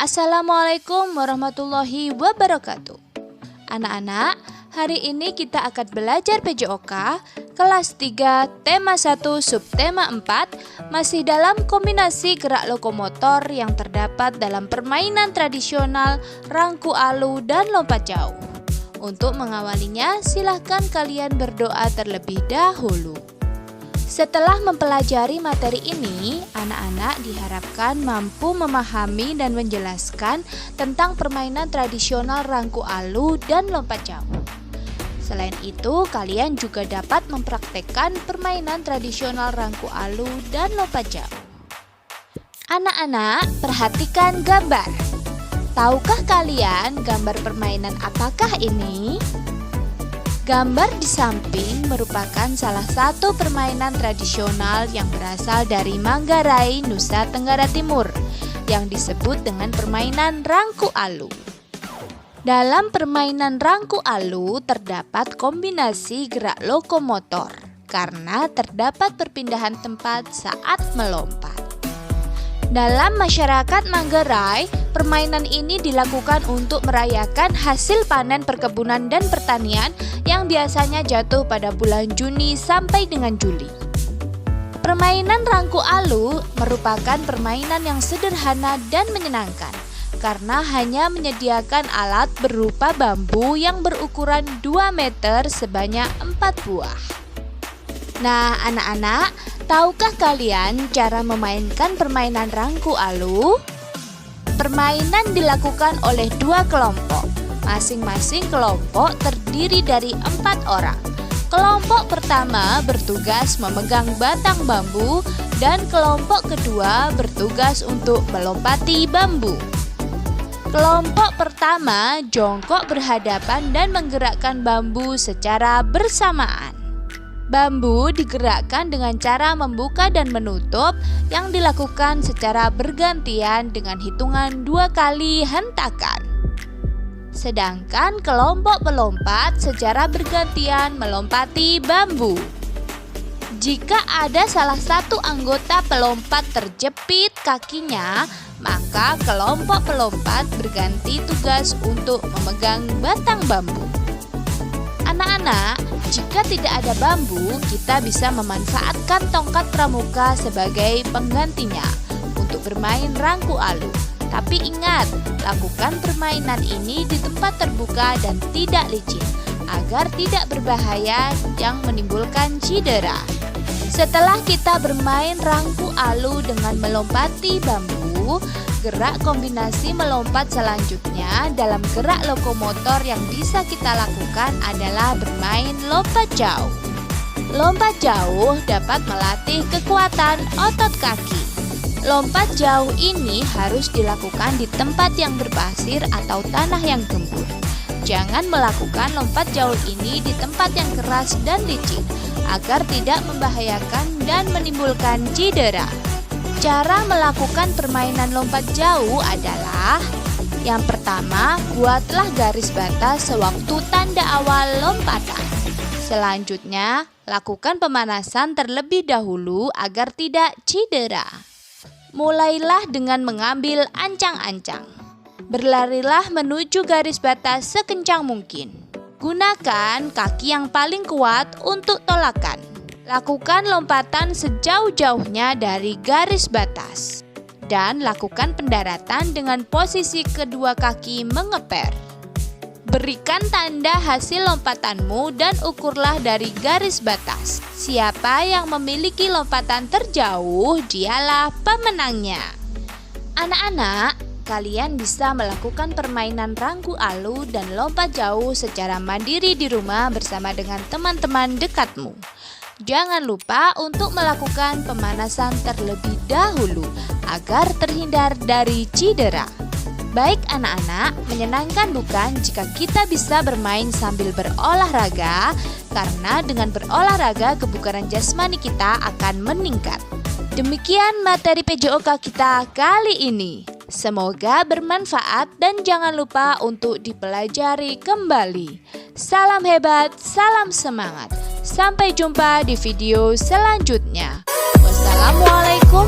Assalamualaikum warahmatullahi wabarakatuh. Anak-anak, hari ini kita akan belajar PJOK kelas 3 tema 1 subtema 4 masih dalam kombinasi gerak lokomotor yang terdapat dalam permainan tradisional rangku alu dan lompat jauh. Untuk mengawalinya, silahkan kalian berdoa terlebih dahulu. Setelah mempelajari materi ini, anak-anak diharapkan mampu memahami dan menjelaskan tentang permainan tradisional rangku alu dan lompat jauh. Selain itu, kalian juga dapat mempraktekkan permainan tradisional rangku alu dan lompat jauh. Anak-anak, perhatikan gambar. Tahukah kalian gambar permainan apakah ini? Gambar di samping merupakan salah satu permainan tradisional yang berasal dari Manggarai, Nusa Tenggara Timur, yang disebut dengan permainan rangku alu. Dalam permainan rangku alu terdapat kombinasi gerak lokomotor karena terdapat perpindahan tempat saat melompat. Dalam masyarakat Manggarai, permainan ini dilakukan untuk merayakan hasil panen perkebunan dan pertanian yang biasanya jatuh pada bulan Juni sampai dengan Juli. Permainan rangku alu merupakan permainan yang sederhana dan menyenangkan karena hanya menyediakan alat berupa bambu yang berukuran 2 meter sebanyak 4 buah. Nah, anak-anak, tahukah kalian cara memainkan permainan rangku alu? Permainan dilakukan oleh 2 kelompok. Masing-masing kelompok terdiri dari 4 orang. Kelompok pertama bertugas memegang batang bambu dan kelompok kedua bertugas untuk melompati bambu. Kelompok pertama jongkok berhadapan dan menggerakkan bambu secara bersamaan. Bambu digerakkan dengan cara membuka dan menutup yang dilakukan secara bergantian dengan hitungan 2 kali hentakan. Sedangkan kelompok pelompat secara bergantian melompati bambu. Jika ada salah satu anggota pelompat terjepit kakinya, maka kelompok pelompat berganti tugas untuk memegang batang bambu. Anak-anak, jika tidak ada bambu, kita bisa memanfaatkan tongkat pramuka sebagai penggantinya untuk bermain rangku alu. Tapi ingat, lakukan permainan ini di tempat terbuka dan tidak licin, agar tidak berbahaya yang menimbulkan cedera. Setelah kita bermain rangku alu dengan melompati bambu, gerak kombinasi melompat selanjutnya dalam gerak lokomotor yang bisa kita lakukan adalah bermain lompat jauh. Lompat jauh dapat melatih kekuatan otot kaki. Lompat jauh ini harus dilakukan di tempat yang berpasir atau tanah yang gembur. Jangan melakukan lompat jauh ini di tempat yang keras dan licin, agar tidak membahayakan dan menimbulkan cedera. Cara melakukan permainan lompat jauh adalah: yang pertama, buatlah garis batas sewaktu tanda awal lompatan. Selanjutnya, lakukan pemanasan terlebih dahulu agar tidak cedera. Mulailah dengan mengambil ancang-ancang. Berlarilah menuju garis batas sekencang mungkin. Gunakan kaki yang paling kuat untuk tolakan. Lakukan lompatan sejauh-jauhnya dari garis batas. Dan lakukan pendaratan dengan posisi kedua kaki mengeper. Berikan tanda hasil lompatanmu dan ukurlah dari garis batas. Siapa yang memiliki lompatan terjauh, dialah pemenangnya. Anak-anak, kalian bisa melakukan permainan rangku alu dan lompat jauh secara mandiri di rumah bersama dengan teman-teman dekatmu. Jangan lupa untuk melakukan pemanasan terlebih dahulu agar terhindar dari cedera. Baik anak-anak, menyenangkan bukan jika kita bisa bermain sambil berolahraga? Karena dengan berolahraga kebugaran jasmani kita akan meningkat. Demikian materi PJOK kita kali ini. Semoga bermanfaat dan jangan lupa untuk dipelajari kembali. Salam hebat, salam semangat. Sampai jumpa di video selanjutnya. Wassalamualaikum